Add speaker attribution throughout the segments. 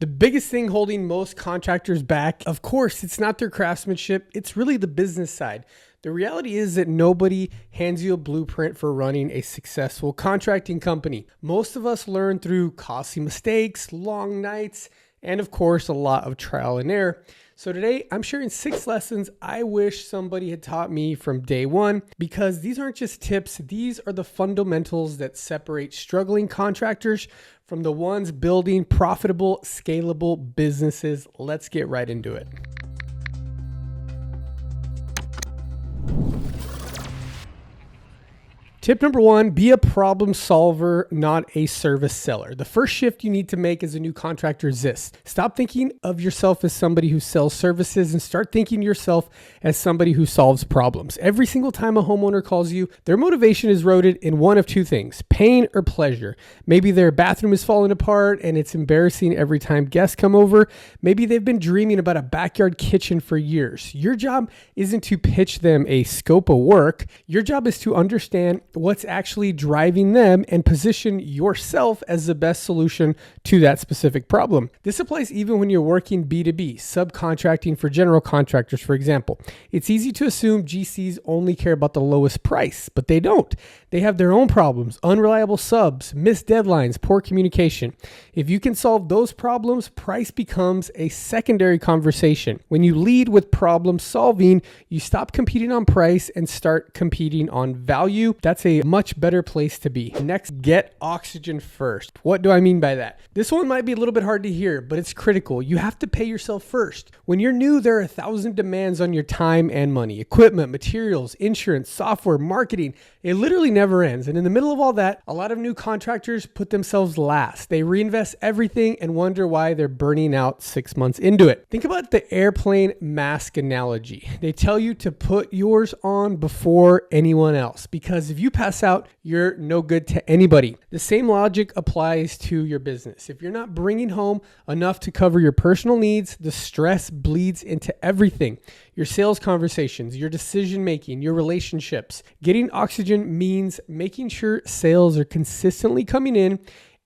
Speaker 1: The biggest thing holding most contractors back, of course, it's not their craftsmanship. It's really the business side. The reality is that nobody hands you a blueprint for running a successful contracting company. Most of us learn through costly mistakes, long nights, and of course, a lot of trial and error. So today I'm sharing 6 lessons I wish somebody had taught me from day one, because these aren't just tips. These are the fundamentals that separate struggling contractors from the ones building profitable, scalable businesses. Let's get right into it. Tip number 1, be a problem solver, not a service seller. The first shift you need to make as a new contractor is this. Stop thinking of yourself as somebody who sells services and start thinking of yourself as somebody who solves problems. Every single time a homeowner calls you, their motivation is rooted in one of 2 things, pain or pleasure. Maybe their bathroom is falling apart and it's embarrassing every time guests come over. Maybe they've been dreaming about a backyard kitchen for years. Your job isn't to pitch them a scope of work. Your job is to understand what's actually driving them and position yourself as the best solution to that specific problem. This applies even when you're working B2B, subcontracting for general contractors, for example. It's easy to assume GCs only care about the lowest price, but they don't. They have their own problems, unreliable subs, missed deadlines, poor communication. If you can solve those problems, price becomes a secondary conversation. When you lead with problem solving, you stop competing on price and start competing on value. That's a much better place to be. Next, get oxygen first. What do I mean by that? This one might be a little bit hard to hear, but it's critical. You have to pay yourself first. When you're new, there are 1,000 demands on your time and money, equipment, materials, insurance, software, marketing. It literally never ends. And in the middle of all that, a lot of new contractors put themselves last. They reinvest everything and wonder why they're burning out 6 months into it. Think about the airplane mask analogy. They tell you to put yours on before anyone else, because if you pass out, you're no good to anybody. The same logic applies to your business. If you're not bringing home enough to cover your personal needs, the stress bleeds into everything. Your sales conversations, your decision making, your relationships. Getting oxygen means making sure sales are consistently coming in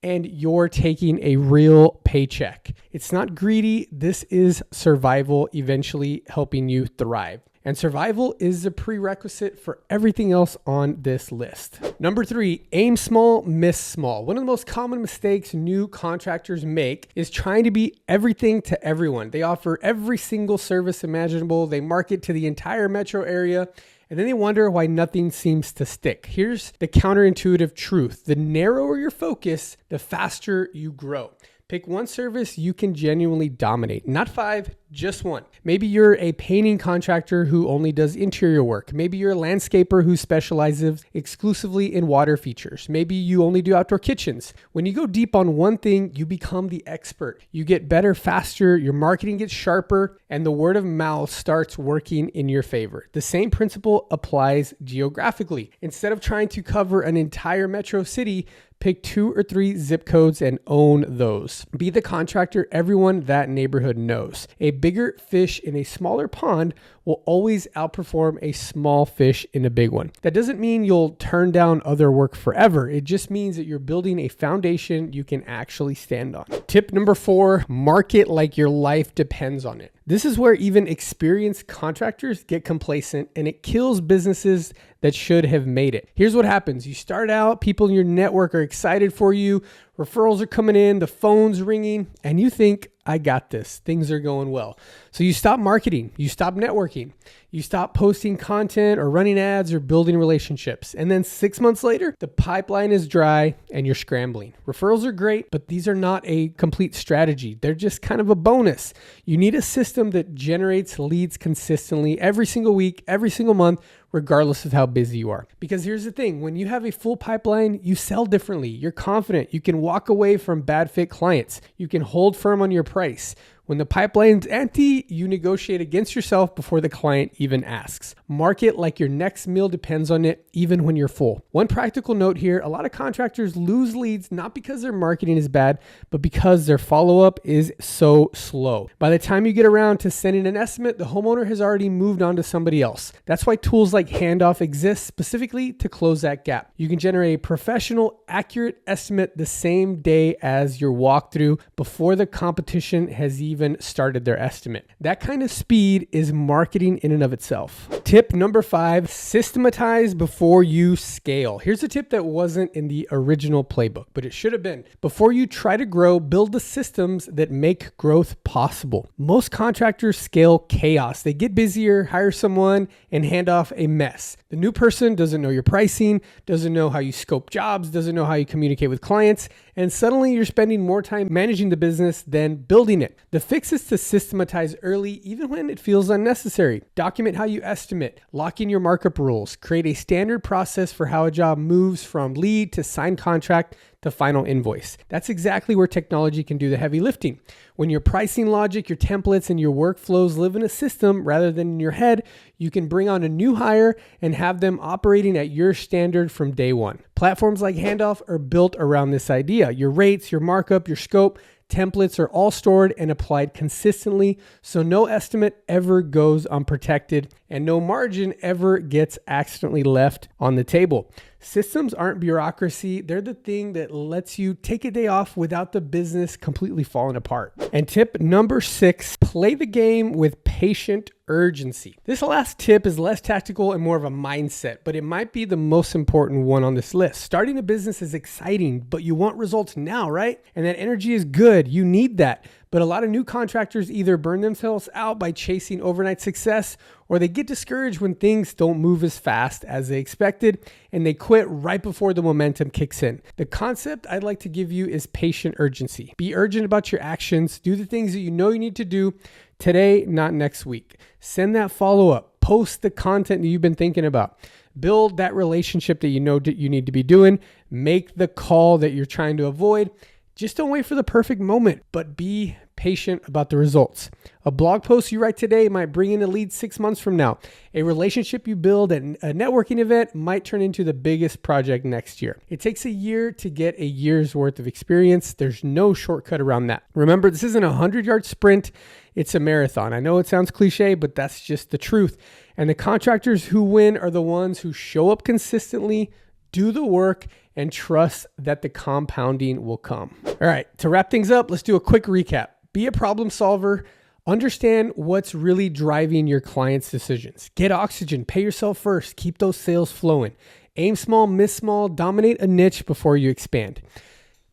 Speaker 1: and you're taking a real paycheck. It's not greedy. This is survival, eventually helping you thrive. And survival is a prerequisite for everything else on this list. Number 3, aim small, miss small. One of the most common mistakes new contractors make is trying to be everything to everyone. They offer every single service imaginable. They market to the entire metro area, and then they wonder why nothing seems to stick. Here's the counterintuitive truth. The narrower your focus, the faster you grow. Pick one service you can genuinely dominate, not 5, just one. Maybe you're a painting contractor who only does interior work. Maybe you're a landscaper who specializes exclusively in water features. Maybe you only do outdoor kitchens. When you go deep on one thing, you become the expert. You get better faster, your marketing gets sharper, and the word of mouth starts working in your favor. The same principle applies geographically. Instead of trying to cover an entire metro city, pick 2 or 3 zip codes and own those. Be the contractor everyone that neighborhood knows. A bigger fish in a smaller pond will always outperform a small fish in a big one. That doesn't mean you'll turn down other work forever. It just means that you're building a foundation you can actually stand on. Tip number 4, market like your life depends on it. This is where even experienced contractors get complacent, and it kills businesses that should have made it. Here's what happens. You start out, people in your network are excited for you, referrals are coming in, the phone's ringing, and you think, I got this. Things are going well. So you stop marketing, you stop networking, you stop posting content or running ads or building relationships. And then 6 months later, the pipeline is dry and you're scrambling. Referrals are great, but these are not a complete strategy. They're just kind of a bonus. You need a system that generates leads consistently every single week, every single month, regardless of how busy you are. Because here's the thing, when you have a full pipeline, you sell differently. You're confident. You can walk away from bad fit clients. You can hold firm on your price. When the pipeline's empty, you negotiate against yourself before the client even asks. Market like your next meal depends on it, even when you're full. One practical note here, a lot of contractors lose leads not because their marketing is bad, but because their follow-up is so slow. By the time you get around to sending an estimate, the homeowner has already moved on to somebody else. That's why tools like Handoff exist specifically to close that gap. You can generate a professional, accurate estimate the same day as your walkthrough before the competition has even started their estimate. That kind of speed is marketing in and of itself. Tip number 5, systematize before you scale. Here's a tip that wasn't in the original playbook, but it should have been. Before you try to grow, build the systems that make growth possible. Most contractors scale chaos. They get busier, hire someone, and hand off a mess. The new person doesn't know your pricing, doesn't know how you scope jobs, doesn't know how you communicate with clients, and suddenly you're spending more time managing the business than building it. The fix is to systematize early, even when it feels unnecessary. Document how you estimate, lock in your markup rules, create a standard process for how a job moves from lead to signed contract to final invoice. That's exactly where technology can do the heavy lifting. When your pricing logic, your templates, and your workflows live in a system rather than in your head, you can bring on a new hire and have them operating at your standard from day one. Platforms like Handoff are built around this idea. Your rates, your markup, your scope, templates are all stored and applied consistently, so no estimate ever goes unprotected and no margin ever gets accidentally left on the table. Systems aren't bureaucracy. They're the thing that lets you take a day off without the business completely falling apart. And tip number 6, play the game with patient urgency. This last tip is less tactical and more of a mindset, but it might be the most important one on this list. Starting a business is exciting, but you want results now, right? And that energy is good. You need that. But a lot of new contractors either burn themselves out by chasing overnight success, or they get discouraged when things don't move as fast as they expected, and they quit right before the momentum kicks in. The concept I'd like to give you is patient urgency. Be urgent about your actions. Do the things that you know you need to do today, not next week. Send that follow-up. Post the content that you've been thinking about. Build that relationship that you know that you need to be doing. Make the call that you're trying to avoid. Just don't wait for the perfect moment, but be patient about the results. A blog post you write today might bring in a lead 6 months from now. A relationship you build at a networking event might turn into the biggest project next year. It takes a year to get a year's worth of experience. There's no shortcut around that. Remember, this isn't a 100-yard sprint. It's a marathon. I know it sounds cliche, but that's just the truth. And the contractors who win are the ones who show up consistently, do the work, and trust that the compounding will come. All right, to wrap things up, let's do a quick recap. Be a problem solver. Understand what's really driving your clients' decisions. Get oxygen. Pay yourself first. Keep those sales flowing. Aim small, miss small. Dominate a niche before you expand.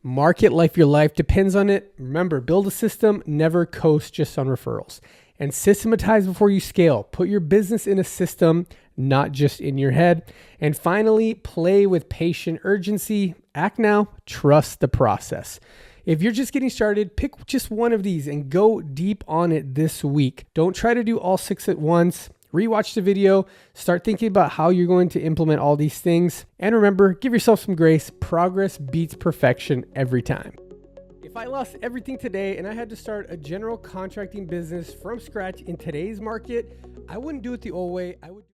Speaker 1: Market like your life depends on it. Remember, build a system. Never coast just on referrals. And systematize before you scale. Put your business in a system, not just in your head. And finally, play with patient urgency. Act now. Trust the process. If you're just getting started, pick just one of these and go deep on it this week. Don't try to do all 6 at once. Rewatch the video. Start thinking about how you're going to implement all these things. And remember, give yourself some grace. Progress beats perfection every time. If I lost everything today and I had to start a general contracting business from scratch in today's market, I wouldn't do it the old way. I would